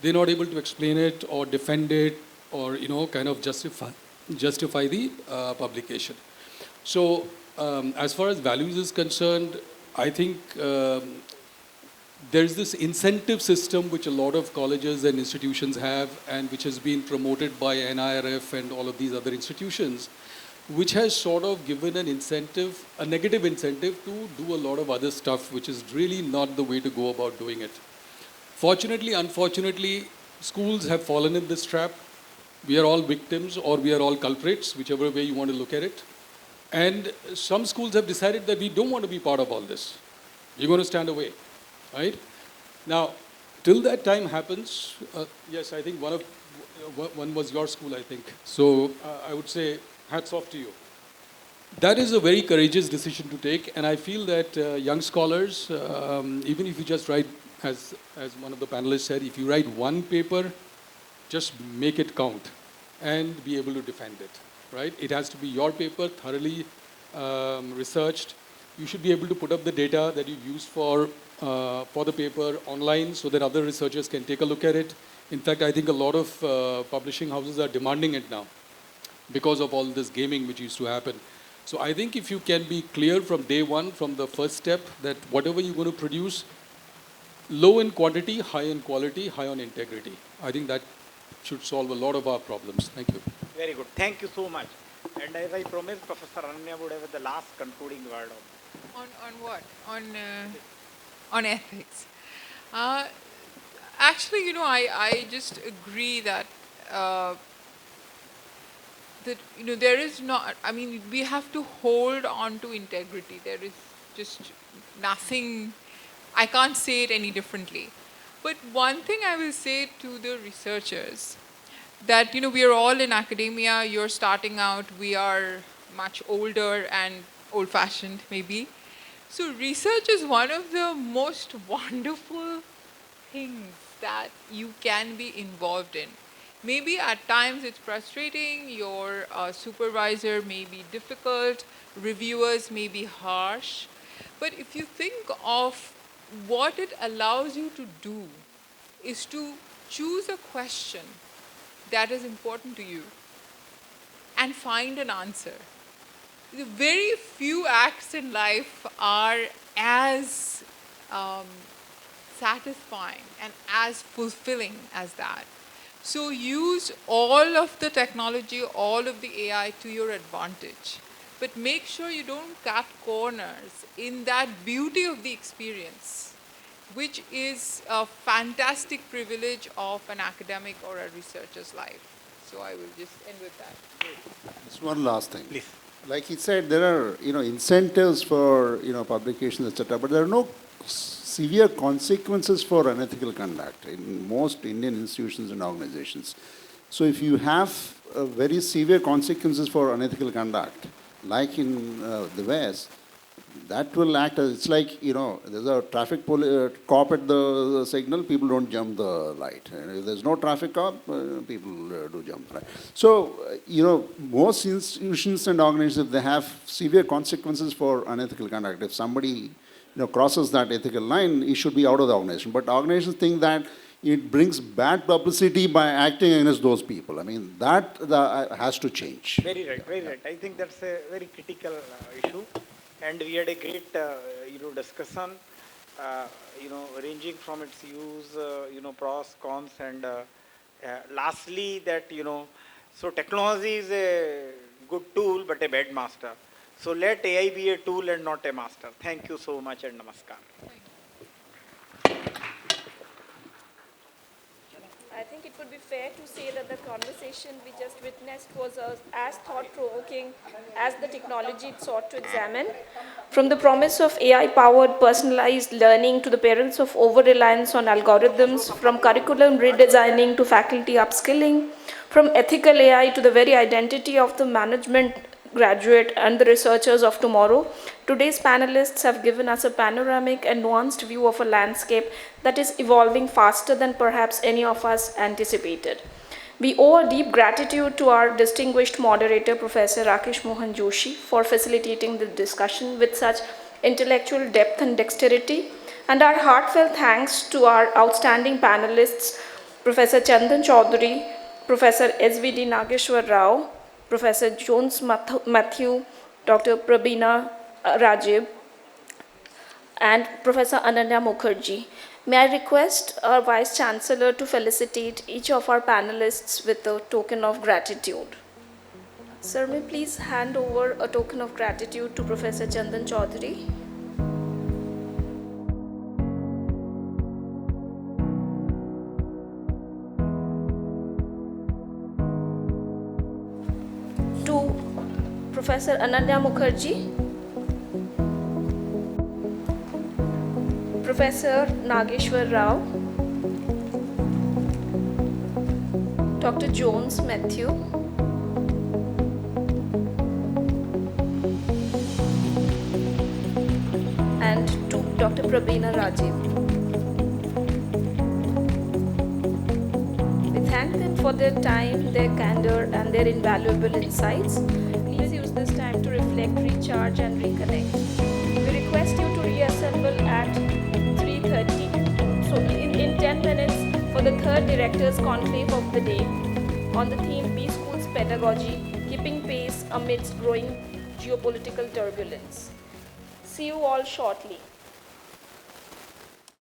They're not able to explain it or defend it or, kind of justify the publication. So as far as values is concerned, I think there's this incentive system which a lot of colleges and institutions have, and which has been promoted by NIRF and all of these other institutions, which has sort of given an incentive, a negative incentive to do a lot of other stuff, which is really not the way to go about doing it. Fortunately, unfortunately, schools have fallen in this trap. We are all victims or we are all culprits, whichever way you want to look at it. And some schools have decided that we don't want to be part of all this. You're going to stand away, right? Now, till that time happens, yes, I think one was your school, I think. So I would say hats off to you. That is a very courageous decision to take, and I feel that young scholars, even if you just write, as one of the panelists said, if you write one paper, just make it count and be able to defend it, right? It has to be your paper, thoroughly researched. You should be able to put up the data that you've used for the paper online so that other researchers can take a look at it. In fact, I think a lot of publishing houses are demanding it now because of all this gaming which used to happen. So I think if you can be clear from day one, from the first step, that whatever you're going to produce, low in quantity, high in quality, high on integrity. I think that should solve a lot of our problems. Thank you. Very good. Thank you so much. And as I promised, Professor Ananya would have the last concluding word. On what? On ethics. Actually, I just agree that there is not, we have to hold on to integrity. There is just nothing, I can't say it any differently. But one thing I will say to the researchers, that, we are all in academia, you're starting out, we are much older and old-fashioned maybe. So research is one of the most wonderful things that you can be involved in. Maybe at times it's frustrating, your supervisor may be difficult, reviewers may be harsh, but if you think of what it allows you to do is to choose a question that is important to you and find an answer. The very few acts in life are as satisfying and as fulfilling as that. So use all of the technology, all of the AI to your advantage. But make sure you don't cut corners in that beauty of the experience, which is a fantastic privilege of an academic or a researcher's life. So I will just end with that. Just one last thing. Please. Like he said, there are incentives for publications, etc., but there are no severe consequences for unethical conduct in most Indian institutions and organizations. So if you have very severe consequences for unethical conduct, like in the West, that will act as, it's like, there's a traffic cop at the signal, people don't jump the light. And if there's no traffic cop, people do jump, right? So, most institutions and organizations, they have severe consequences for unethical conduct. If somebody, crosses that ethical line, he should be out of the organization. But organizations think that it brings bad publicity by acting against those people. That has to change. Very right, very right. I think that's a very critical issue. And we had a great, discussion, ranging from its use, pros, cons, and lastly that, so technology is a good tool, but a bad master. So let AI be a tool and not a master. Thank you so much and namaskar. I think it would be fair to say that the conversation we just witnessed was as thought-provoking as the technology it sought to examine. From the promise of AI-powered personalized learning to the perils of over-reliance on algorithms, from curriculum redesigning to faculty upskilling, from ethical AI to the very identity of the management graduate, and the researchers of tomorrow, today's panelists have given us a panoramic and nuanced view of a landscape that is evolving faster than perhaps any of us anticipated. We owe a deep gratitude to our distinguished moderator, Professor Rakesh Mohan Joshi, for facilitating the discussion with such intellectual depth and dexterity, and our heartfelt thanks to our outstanding panelists, Professor Chandan Chowdhury, Professor SVD Nageswara Rao, Professor Jones Mathew, Dr. Prabina Rajib, and Professor Ananya Mukherjee. May I request our Vice Chancellor to felicitate each of our panelists with a token of gratitude. Sir, may please hand over a token of gratitude to Professor Chandan Chowdhury. To Professor Ananya Mukherjee, Professor Nageswara Rao, Dr. Jones Mathew, and to Dr. Prabina Rajib. We thank them for their time, their candor, and their invaluable insights. Please use this time to reflect, recharge, and reconnect. We request you to reassemble at 3:30. So in 10 minutes for the third Directors Conclave of the day on the theme B School's Pedagogy, Keeping Pace Amidst Growing Geopolitical Turbulence. See you all shortly.